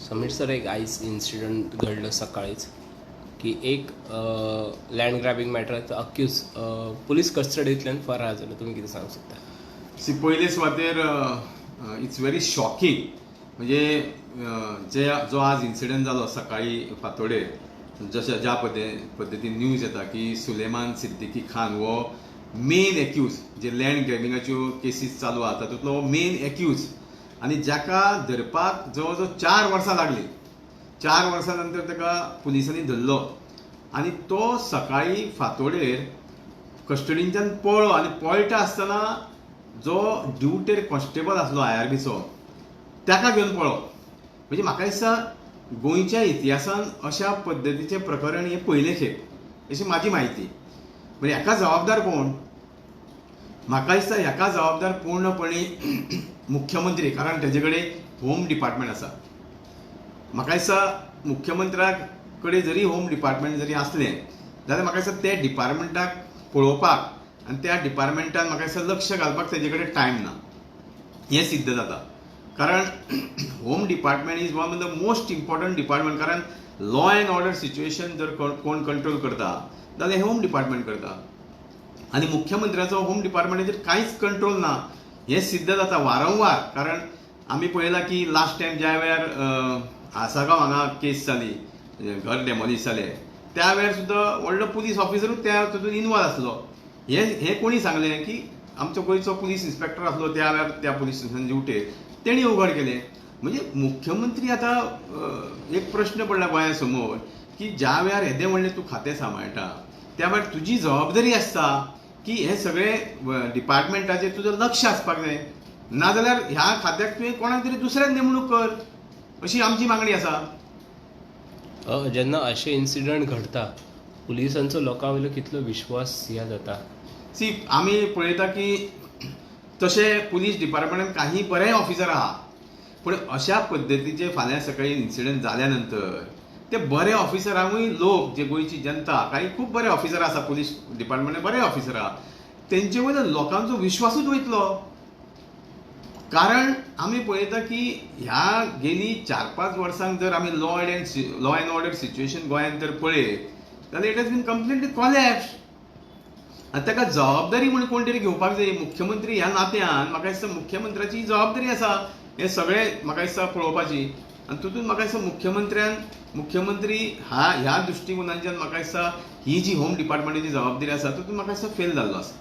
Sameer sir, एक ice incident घडलं सकाळीच की एक लँड ग्रॅबिंग मॅटराचो अक्यूज पोलीस कस्टडींतल्यान फरार जालो. तुम्ही कितें सांगू शकता? पयले सुवातेर इट्स व्हेरी शॉकिंग. म्हणजे जो आज इन्सिडंट जालो सकाळी फातोडेर, ज्या पद्दतीन न्यूज येता की सुलेमान सिद्दीकी खान हो मेन एक्यूज, जे लँड ग्रॅबिंगाच्यो केसीस चालू आहा तातूंतलो हो मेन एक्यूज, आनी जाका धरपाक जवळ जवळ 4 वर्सां लागली. 4 वर्सां नंतर ताका पुलिसांनी धरलो आनी तो सकाळी फातोडेर कस्टडींतल्यान पळलो. आनी पळटा आसतना जो ड्युटेर कॉन्स्टेबल आसलो IRBचो ताका घेवन पळो. म्हणजे म्हाका दिसता गोंयच्या इतिहासान अशा पद्दतीचें प्रकरण हें पयलें खेप अशी म्हाजी म्हायती. म्हणजे हाका जबाबदार कोण? म्हाका दिसता हाका जबाबदार पूर्णपणी मुख्यमंत्री, कारण तेजे कडेन होम डिपार्टमेंट आसा. म्हाका दिसता मुख्यमंत्र्या कडेन जरी होम डिपार्टमेंट जरी आसलें जाल्यार म्हाका दिसता त्या डिपार्टमेंटाक पळोवपाक आनी त्या डिपार्टमेंटान म्हाका दिसता लक्ष घालपाक तेजे कडेन टायम ना. हें सिद्ध जाता. कारण home department is one of the most important department. कारण लॉ अँड ऑर्डर सिच्युएशन जर कोण कंट्रोल करता जाल्यार होम डिपार्टमेंट करता. आनी मुख्यमंत्र्याचो होम डिपार्टमेंटाचेर कांयच कंट्रोल ना हें सिद्ध जाता वारंवार. कारण आमी पळयलां की लास्ट टायम ज्या वेळार आसागांव हांगा केस जाली, घर डेमोलिश जालें, त्या वेळार सुद्दां व्हडलो पुलीस ऑफिसरूच त्या तातूंत इनवॉल्व आसलो. हें कोणी सांगलें की आमचो गोंयचो पुलीस इन्स्पेक्टर आसलो त्या वेळार त्या पुलीस स्टेशन ड्युटेर, तेणी उघड केलें. म्हणजे मुख्यमंत्री आतां एक प्रश्न पडला गोंया समोर की ज्या वेळार येदें व्हडलें तूं खातें सांबाळटा त्या वेळार तुजी जबाबदारी आसता की हे सगळे डिपार्टमेंटाचेर तुजें लक्ष आसपाक जाय. नाजाल्यार ह्या खात्याक तुवें कोणाक तरी दुसऱ्याक नेमणूक कर, अशी आमची मागणी आसा. जेन्ना अशे इन्सिडंट घडता पुलिसांचो लोकां वयलो कितलो विश्वास ह्या जाता? आमी पळयता की तशे पुलीस डिपार्टमेंटान काही बरे ऑफिसर आहा, पूण अशा पद्दतीचे फाल्यां सकाळी इन्सिडंट जाल्या नंतर ते बरे ऑफिसरांकूय लोक, जे गोंयची जनता, काही खूब बरे ऑफिसर आसा पुलीस डिपार्टमेंटान, बरे ऑफिसर आहा, तेंचे वयलो लोकांचो विश्वासूच वयतलो. कारण आमी पळयता की ह्या गेली 4-5 वर्सांक जर आमी लॉ अँड ऑर्डर सिच्युएशन गोंयांत जर पळयत जाल्यार it has been completely collapse. आनी ताका जबाबदारी म्हणून कोण तरी घेवपाक जाय. मुख्यमंत्री ह्या नात्यान म्हाका दिसता मुख्यमंत्र्याची जबाबदारी आसा हे सगळे म्हाका दिसता पळोवपाची. आनी तातूंत म्हाका दिसता मुख्यमंत्री ह्या दृश्टिकोनांच्यान म्हाका दिसता ही जी होम डिपार्टमेंटाची जबाबदारी आसा तातूंत म्हाका दिसता फेल जाल्लो आसा.